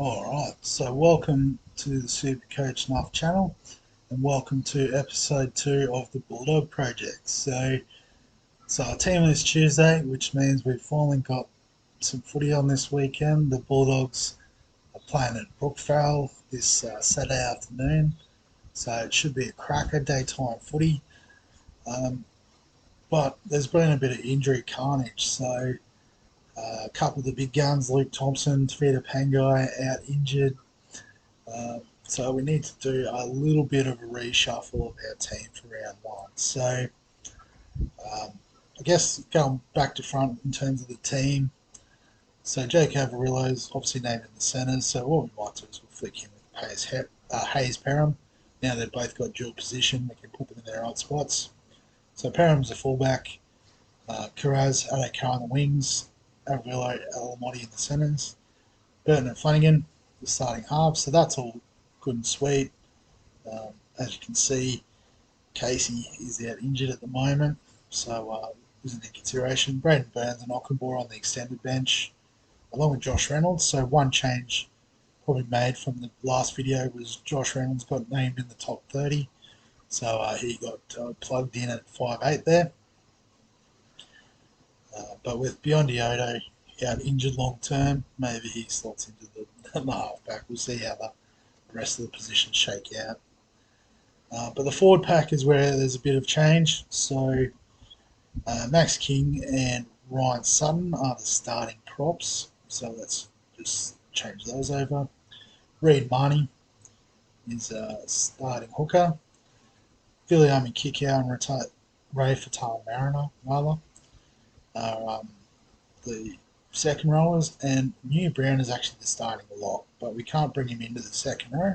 Alright, so welcome to the SuperCoach NRL channel and welcome to episode 2 of the Bulldog Project. So our team list Tuesday, which means we've finally got some footy on this weekend. The Bulldogs are playing at Brookvale this Saturday afternoon, so it should be a cracker daytime footy. But there's been a bit of injury carnage, so a couple of the big guns, Luke Thompson, Tavita Pangai, out injured. So we need to do a little bit of a reshuffle of our team for round one. So I guess going back to front in terms of the team. So Jake Avarillo's obviously named in the centres. So what we might do is we'll flick him with Hayes Perham. Now they've both got dual position, we can put them in their right spots. So Perham's a fullback, Kiraz, Adekar on the wings, Avarillo, Alamotti in the centres, Burton and Flanagan, the starting halves. So that's all good and sweet. As you can see, Casey is out injured at the moment, so isn't in consideration. Braden Burns and Ockenbaugh on the extended bench, along with Josh Reynolds. So one change probably made from the last video was Josh Reynolds got named in the top 30, so he got plugged in at 5'8" there. But with Biondi Odo out injured long term, maybe he slots into the halfback. We'll see how the rest of the positions shake out. But the forward pack is where there's a bit of change. So Max King and Ryan Sutton are the starting props. So let's just change those over. Reid Marnie is a starting hooker. Viliami Kikau and Ray Fatal Mariner are the second rowers, and New Brown is actually the starting lock, but we can't bring him into the second row.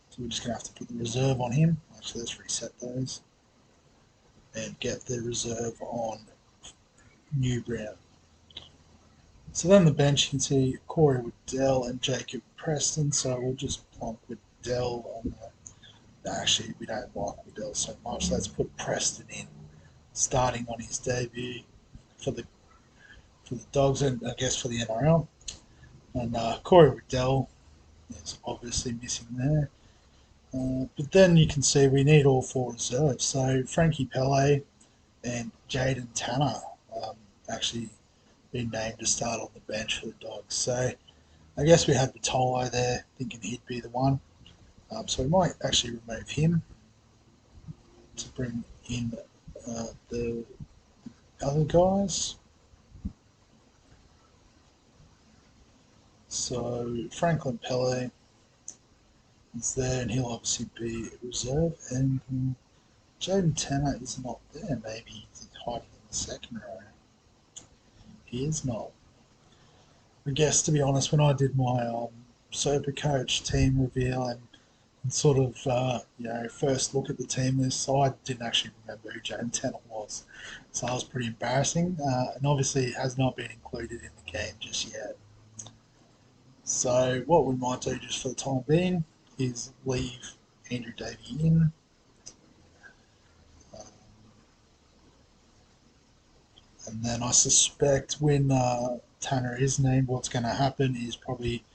So we're just going to have to put the reserve on him. Actually, let's reset those and get the reserve on New Brown. So then the bench, you can see Corey Waddell and Jacob Preston. So we'll just plonk Waddell on the... Actually, we don't like Waddell so much. So let's put Preston in, starting on his debut for the Dogs and I guess for the NRL. And Corey Waddell is obviously missing there. But then you can see we need all four reserves. So Frankie Pele and Jaden Tanner actually been named to start on the bench for the Dogs. So I guess we had Patolo there, thinking he'd be the one. So we might actually remove him to bring in the other guys. So Franklin Pele is there, and he'll obviously be reserve. And Jaden Tanner is not there. Maybe he's hiding in the second row. He is not. I guess, to be honest, when I did my SuperCoach team reveal and sort of first look at the team list, I didn't actually remember who Jaden Tanner was. So that was pretty embarrassing. And obviously, it has not been included in the game just yet. So what we might do just for the time being is leave Andrew Davey in. And then I suspect when Tanner is named, what's going to happen is probably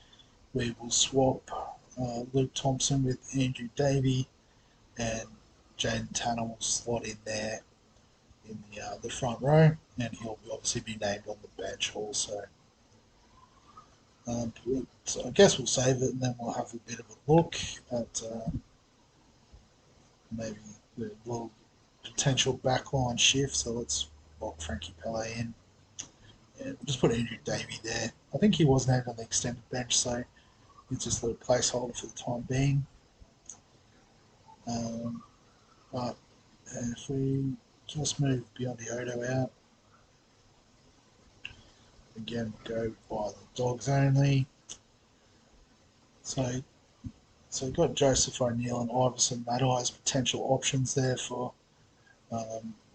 we will swap Luke Thompson with Andrew Davey, and Jaden Tanner will slot in there in the front row, and he'll obviously be named on the bench also. So I guess we'll save it, and then we'll have a bit of a look at maybe the little potential backline shift. So let's lock Frankie Pele in. And we'll just put Andrew Davey there. I think he was named on the extended bench, so it's just a little placeholder for the time being. But if we just move Biondi Odo out, again, go by the Dogs only. So we've got Joseph O'Neill and Iverson Matai as potential options there for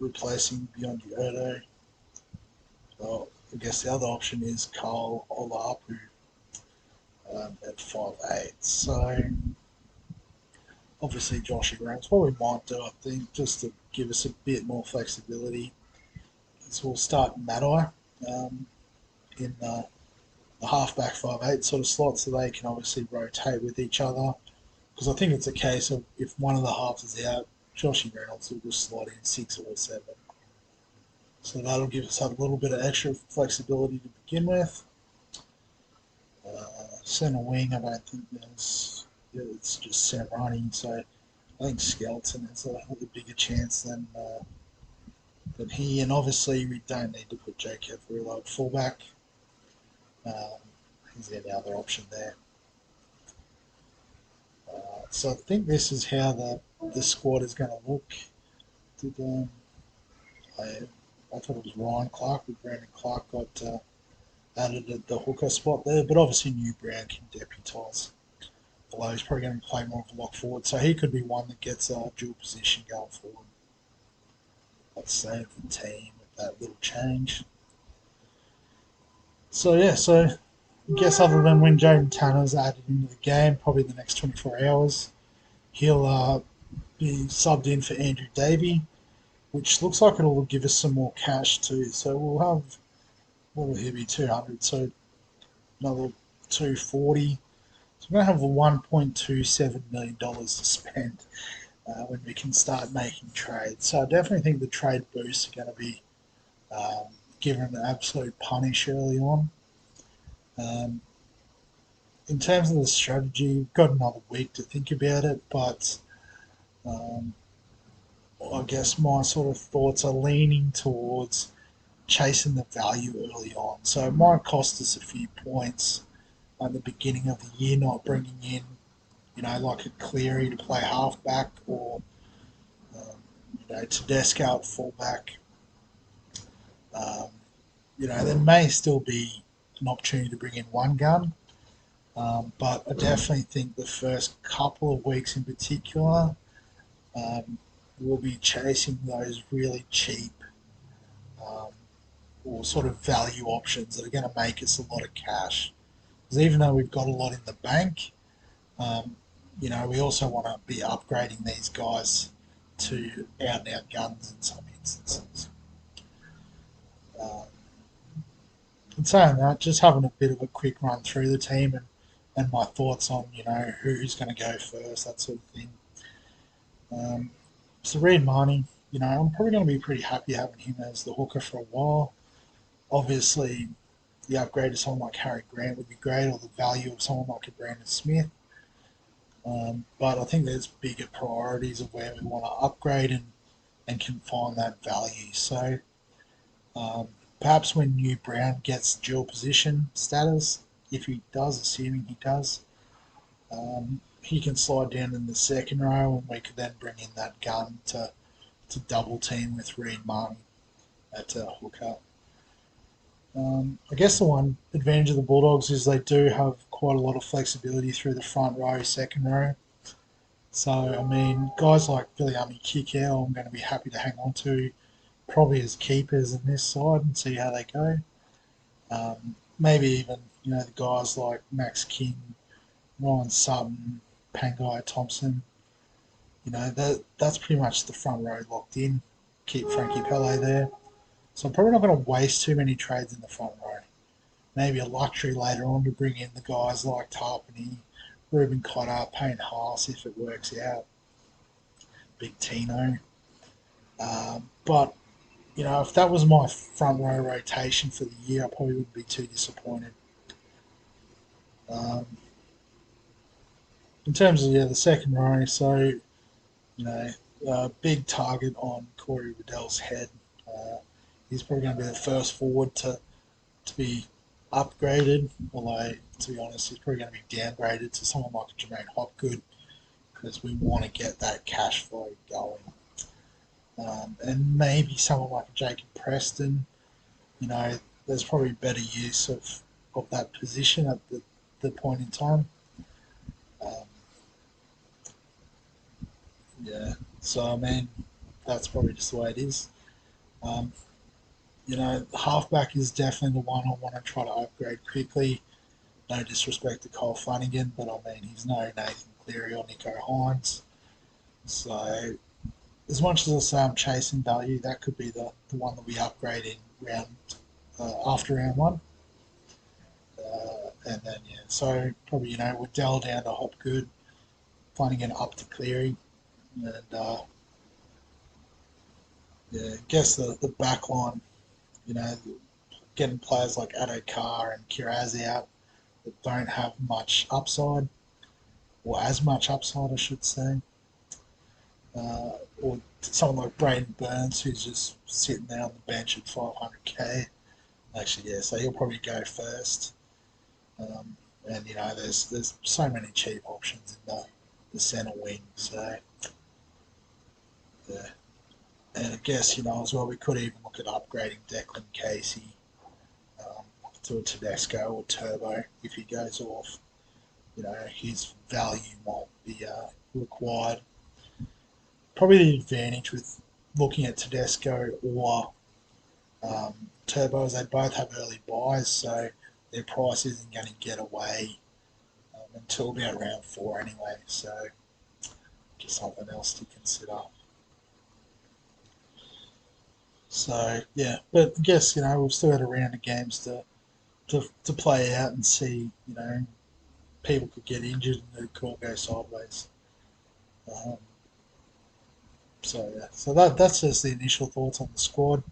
replacing Biondi Odo. Well, I guess the other option is Carl Olapu at 5'8". So obviously Joshy Rams. What we might do, I think, just to give us a bit more flexibility, is we'll start Matai in a halfback 5'8" sort of slot, so they can obviously rotate with each other. Because I think it's a case of if one of the halves is out, Joshy Reynolds will just slot in 6 or 7. So that'll give us a little bit of extra flexibility to begin with. Centre wing, I don't think it's just Sam running, so I think Skelton has a bigger chance than he. And obviously, we don't need to put Jacob Rillo at fullback. He's the other option there. So I think this is how the squad is going to look. I thought it was Ryan Clark, but Brandon Clark got added at the hooker spot there. But obviously, New Brown can deputise. Although he's probably going to play more of a lock forward, so he could be one that gets a dual position going forward. Let's save the team with that little change. So yeah, I guess other than when Jaden Tanner's added into the game, probably the next 24 hours, he'll be subbed in for Andrew Davey, which looks like it'll give us some more cash too. So we'll have, what will he be, 200, so another 240. So we're going to have $1.27 million to spend when we can start making trades. So I definitely think the trade boosts are going to be given an absolute punish early on. In terms of the strategy, we've got another week to think about it, but I guess my sort of thoughts are leaning towards chasing the value early on. So it might cost us a few points at the beginning of the year, not bringing in, like a Cleary to play halfback or, Tedesco at fullback. There may still be an opportunity to bring in one gun, but I definitely think the first couple of weeks in particular, we'll be chasing those really cheap or sort of value options that are going to make us a lot of cash. Because even though we've got a lot in the bank, we also want to be upgrading these guys to out-and-out guns in some instances. In saying that, just having a bit of a quick run through the team and my thoughts on, who's going to go first, that sort of thing. So Reid Marnie, I'm probably going to be pretty happy having him as the hooker for a while. Obviously, the upgrade to someone like Harry Grant would be great, or the value of someone like a Brandon Smith. But I think there's bigger priorities of where we want to upgrade and can find that value. So perhaps when New Brown gets dual position status, if he does, assuming he does, he can slide down in the second row, and we could then bring in that gun to double team with Reid Marnie at hooker. I guess the one advantage of the Bulldogs is they do have quite a lot of flexibility through the front row, second row. So, I mean, guys like Viliami Kikau, I'm going to be happy to hang on to, probably as keepers in this side and see how they go. Maybe even, the guys like Max King, Ryan Sutton, Pangai Thompson. That's pretty much the front row locked in. Keep Frankie Pele there. So I'm probably not going to waste too many trades in the front row. Maybe a luxury later on to bring in the guys like Tarpany, Ruben Cotter, Payne Haas if it works out. Big Tino. But, if that was my front row rotation for the year, I probably wouldn't be too disappointed. In terms of the second row, so, big target on Corey Waddell's head. He's probably going to be the first forward to be upgraded, although, to be honest, he's probably going to be downgraded to someone like Jermaine Hopgood because we want to get that cash flow going. And maybe someone like Jacob Preston, there's probably better use of that position at the point in time. So I mean, that's probably just the way it is. Halfback is definitely the one I want to try to upgrade quickly. No disrespect to Cole Flanagan, but I mean, he's no Nathan Cleary or Nico Hines. So, as much as I say I'm chasing value, that could be the one that we upgrade in after round one. so probably, with Dell down to Hopgood, finding it up to Cleary, and yeah, I guess the back line, you know, getting players like Adokar and Kiraz out that don't have much upside, or as much upside, I should say, or someone like Braden Burns who's just sitting there on the bench at 500k. Actually, yeah, so he'll probably go first. And there's so many cheap options in the centre wing. So yeah, and I guess as well we could even look at upgrading Declan Casey to a Tedesco or Turbo if he goes off. His value might be required. Probably the advantage with looking at Tedesco or Turbo is they both have early buys, so their price isn't going to get away until about round 4 anyway. So just something else to consider. So yeah, but I guess we've still got a round of games to play out and see. People could get injured and it could all go sideways. Um, so yeah, so that's just the initial thoughts on the squad.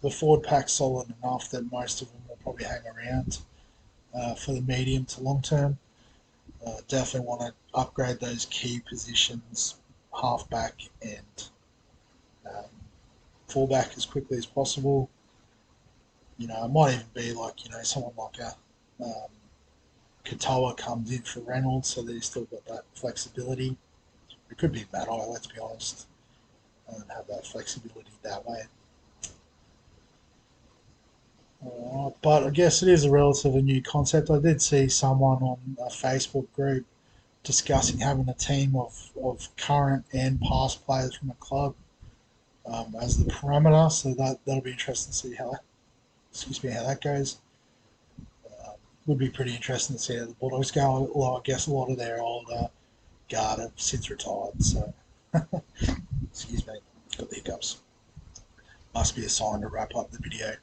The forward pack's solid enough that most of them will probably hang around for the medium to long term. Definitely want to upgrade those key positions, halfback and um, fullback as quickly as possible. It might even be like someone like a Katoa comes in for Reynolds, so that he's still got that flexibility. It could be Matai, let's be honest, and have that flexibility that way. But I guess it is a relatively new concept. I did see someone on a Facebook group discussing having a team of current and past players from a club as the parameter. So that'll be interesting to see how that goes. Would be pretty interesting to see how the Bulldogs go. Although I guess a lot of their older guard have since retired. So excuse me, got the hiccups. Must be a sign to wrap up the video.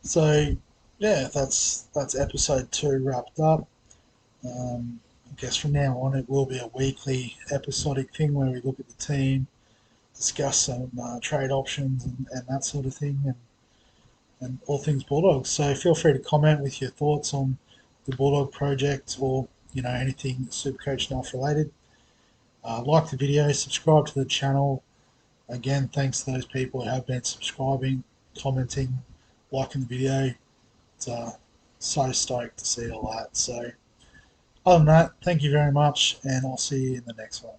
So yeah, that's episode 2 wrapped up. I guess from now on it will be a weekly episodic thing where we look at the team, discuss some trade options and that sort of thing, and all things Bulldogs. So feel free to comment with your thoughts on the Bulldog Project or anything SuperCoach Knife related. Like the video, subscribe to the channel. Again, thanks to those people who have been subscribing, commenting, liking the video. It's so stoked to see all that. So other than that, thank you very much, and I'll see you in the next one.